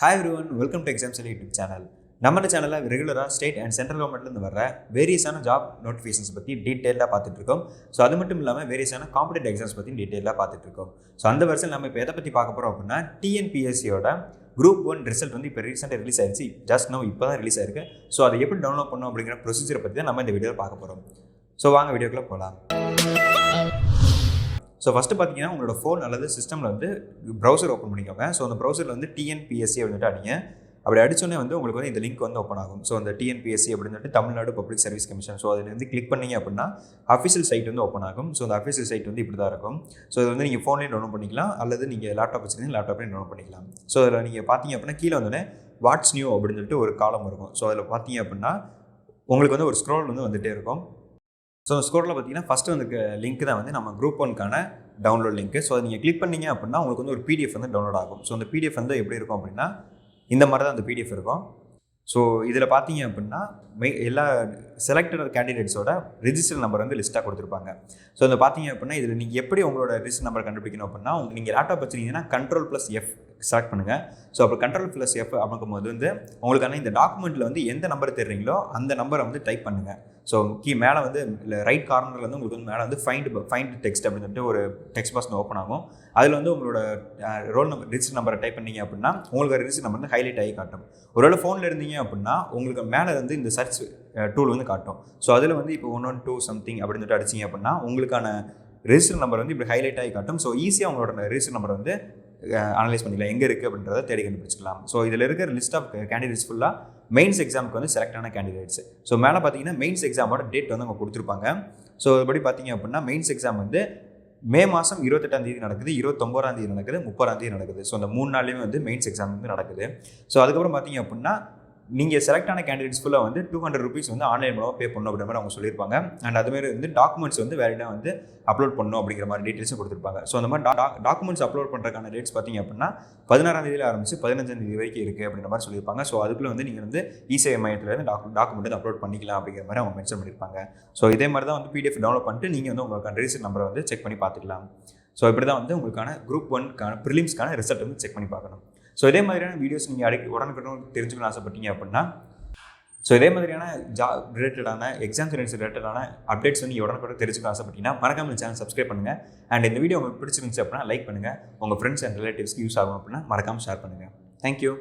Hi everyone, welcome to Exam Study YouTube channel. நம்ம சேனலில் ரெகுலராக ஸ்டேட் அண்ட் சென்ட்ரல் கவர்மெண்ட்லேருந்து வர வேரியஸான ஜாப் நோட்டிஃபிகேஷன்ஸ் பற்றி டீட்டெயிலாக பார்த்துட்டு இருக்கோம். ஸோ அது மட்டும் இல்லாமல் வேரியஸான காம்படிட்டிவ் எக்ஸாம்ஸ் பற்றி டீட்டெயிலாக பார்த்துட்டு இருக்கோம். ஸோ அந்த வருஷம் நம்ம இப்போ எதை பற்றி பார்க்க போகிறோம் அப்படின்னா TNPSCயோட குரூப் 1 ரிசல்ட் வந்து இப்போ ரீசெண்டாக ரிலீஸ் ஆயிடுச்சு. ஜஸ்ட் நோ இப்போ தான் ரிலீஸ் ஆயிருக்கு. ஸோ அதை எப்படி டவுன்லோட் பண்ணணும் அப்படிங்கிற ப்ரொசீஜரை பற்றி தான் நம்ம இந்த வீடியோவில் பார்க்க போகிறோம். ஸோ வாங்க வீடியோக்குள்ளே போகலாம். ஸோ ஃபஸ்ட்டு பார்த்தீங்கன்னா உங்களோட ஃபோன் அல்லது சிஸ்டமில் வந்து ப்ரௌசர் ஓப்பன் பண்ணிக்கோங்க. ஸோ அந்த ப்ரௌசரில் வந்து TNPSC அப்படின்ட்டு அடிங்க. அப்படி அடிச்சோடனே வந்து உங்களுக்கு வந்து இந்த லிங்க் வந்து ஓப்பன் ஆகும். ஸோ அந்த TNPSC அப்படின்னு சொல்லிட்டு Tamil Nadu public service commission. So அதில் வந்து கிளிக் பண்ணிங்க அப்படின்னா அஃபிஷியல் சைட் வந்து ஓப்பன் ஆகும். ஸோ அந்த அஃபிஷியல் சைட் வந்து இப்படி தான் இருக்கும். ஸோ இது வந்து நீங்கள் ஃபோன்லேயும் டவுன்லோட் பண்ணிக்கலாம், அல்லது நீங்கள் லேப்டாப் வச்சுருந்தீங்க லேப்டாப்லேயும் டவுன்லோட் பண்ணிக்கலாம். ஸோ அதில் நீங்கள் பார்த்தீங்க அப்படின்னா கீழே வந்தோடனே வாட்ஸ் நியூ அப்படின்னு சொல்லிட்டு ஒரு காலம் இருக்கும். ஸோ அதில் பார்த்தீங்க அப்படின்னா உங்களுக்கு வந்து ஒரு ஸ்க்ரோல் வந்து வந்துகிட்டே இருக்கும். ஸோ அந்த ஸ்க்ரோலில் பார்த்தீங்கன்னா ஃபஸ்ட்டு வந்து லிங்க் தான் வந்து நம்ம குரூப் 1க்கான டவுன்லோட் லிங்க்கு. ஸோ அதை நீங்கள் கிளிக் பண்ணிங்க அப்படின்னா உங்களுக்கு வந்து ஒரு PDF வந்து டவுன்லோட் ஆகும். ஸோ அந்த PDF வந்து எப்படி இருக்கும் அப்படின்னா இந்த மாதிரி தான் அந்த PDF இருக்கும். ஸோ இதில் பார்த்தீங்க அப்படின்னா எல்லா செலக்டட் கேண்டிடேட்ஸோட ரிஜிஸ்டர் நம்பர் வந்து லிஸ்ட்டாக கொடுத்துருப்பாங்க. ஸோ இந்த பார்த்தீங்க அப்படின்னா இதில் நீங்கள் எப்படி உங்களோட ரிஜிஸ்டர் நம்பர் கண்டுபிடிக்கணும் அப்படின்னா நீங்கள் லேப்டாப் வச்சுருந்தீங்கன்னா Ctrl+F செலக்ட் பண்ணுங்கள். ஸோ அப்போ Ctrl+F அப்படிங்கும்போது வந்து உங்களுக்கான இந்த டாக்குமெண்ட்டில் வந்து எந்த நம்பர் தெரியுங்களோ அந்த நம்பரை வந்து டைப் பண்ணுங்கள். ஸோ மேலே வந்து ரைட் கார்னரில் வந்து உங்களுக்கு வந்து மேலே வந்து ஃபைண்ட் டெக்ஸ்ட் அப்படின்னு சொல்லிட்டு ஒரு டெக்ஸ்ட் பாக்ஸ் ஓப்பன் ஆகும். அதில் வந்து உங்களோட ரோல் நம்பர் ரிஜிஸ்டர் நம்பரை டைப் பண்ணீங்க அப்படின்னா உங்களுக்கு ரிஜிஸ்டர் நம்பர் வந்து ஹைலைட் ஆகி காட்டும். ஒருவேளை ஃபோனில் இருந்தீங்க அப்படின்னா உங்களுக்கு மேலே வந்து இந்த சர்ச் டூல் வந்து காட்டும். ஸோ அதில் வந்து இப்போ 112 சம்திங் அப்படின்னு சொல்லிட்டு அடிச்சிங்க அப்படின்னா உங்களுக்கான ரிஜிஸ்டர் நம்பர் வந்து இப்படி ஹைலைட் ஆகி காட்டும். ஸோ ஈஸியாக உங்களோட ரிஜிஸ்டர் நம்பர் வந்து அனலைஸ் பண்ணிக்கலாம், எங்கே இருக்குது அப்படின்றத தேடி கண்டுபிடிச்சிக்கலாம். ஸோ இதில் இருக்கிற லிஸ்ட் ஆஃப் கேண்டிடேட்ஸ் ஃபுல்லாக மெயின்ஸ் எக்ஸாமுக்கு வந்து செலக்டான கேண்டிடேட்ஸ். ஸோ மேலே பார்த்தீங்கன்னா மெயின்ஸ் எக்ஸாமோட டேட் வந்து அவங்க கொடுத்துருப்பாங்க. ஸோ அதுபடி பார்த்தீங்க அப்படின்னா மெயின்ஸ் எக்ஸாம் வந்து மே மாதம் 28ஆம் நடக்குது, 29ஆம் நடக்குது, 30ஆம் நடக்குது. ஸோ அந்த 3 நாள்லேயுமே வந்து மெயின்ஸ் எக்ஸாம் வந்து நடக்குது. ஸோ அதுக்கப்புறம் பார்த்தீங்க அப்படின்னா நீங்கள் செலக்டான கேண்டிடேட்ஸ் ஃபுல்லாக வந்து 200 ரூபீஸ் வந்து ஆன்லைன் மூலமாக பே பண்ணணும் அப்படின்ற மாதிரி அவங்க சொல்லியிருப்பாங்க. அண்ட் அதுமாரி வந்து டாக்குமெண்ட்ஸ் வந்து வேறு இடம் வந்து அப்லோட் பண்ணணும் அப்படிங்கிற மாதிரி டீட்டெயில்ஸும் கொடுத்துருப்பாங்க. ஸோ அந்த மாதிரி டாக்குமெண்ட்ஸ் அப்லோட் பண்ணுறதுக்கான டேட்ஸ் பார்த்தீங்க அப்படின்னா 16ஆம் தேதியில் ஆரம்பிச்சு 15ஆம் தேதி வரைக்கும் இருக்குது அப்படின்ற மாதிரி சொல்லியிருப்பாங்க. ஸோ அதுக்குள்ளே வந்து நீங்கள் வந்து இசேவை மையத்தில் டாக்குமெண்ட் வந்து அப்லோட் பண்ணிக்கலாம் அப்படிங்கிற மாதிரி அவங்க மென்ஷன் பண்ணியிருப்பாங்க. ஸோ இதே மாதிரி தான் வந்து PDF டவுன்லோட் பண்ணிட்டு நீங்கள் வந்து உங்களுக்கான ரிஜிஸ்டர் நம்பரை வந்து செக் பண்ணி பார்த்துக்கலாம். ஸோ இப்படி தான் வந்து உங்களுக்கான குரூப் 1க்கான ப்ரிலிம்ஸ்க்கான ரிசல்ட் வந்து செக் பண்ணி பார்க்கணும். ஸோ இதே மாதிரியான வீடியோஸ் நீங்கள் உடனுக்குடன் தெரிஞ்சுக்கணும்னு ஆசைப்பட்டீங்க அப்படின்னா ஸோ இதே மாதிரியான ஜாப் ரிலேட்டடான எக்ஸாம்ஸ் ரிலேட்டடான அப்டேட்ஸ் வந்து உடனுக்குடன் தெரிஞ்சுக்க ஆசைப்பட்டீங்கன்னா மறக்காம இந்த சேனல் சப்ஸ்கிரைப் பண்ணுங்கள். அண்ட் இந்த வீடியோ உங்களுக்கு பிடிச்சிருந்துச்சு அப்படின்னா லைக் பண்ணுங்கள். உங்கள் ஃப்ரெண்ட்ஸ் அண்ட் ரிலேட்டிவ்ஸ்க்கு யூஸ் ஆகும் அப்படின்னா மறக்காமல் ஷேர் பண்ணுங்கள். தேங்க்யூ.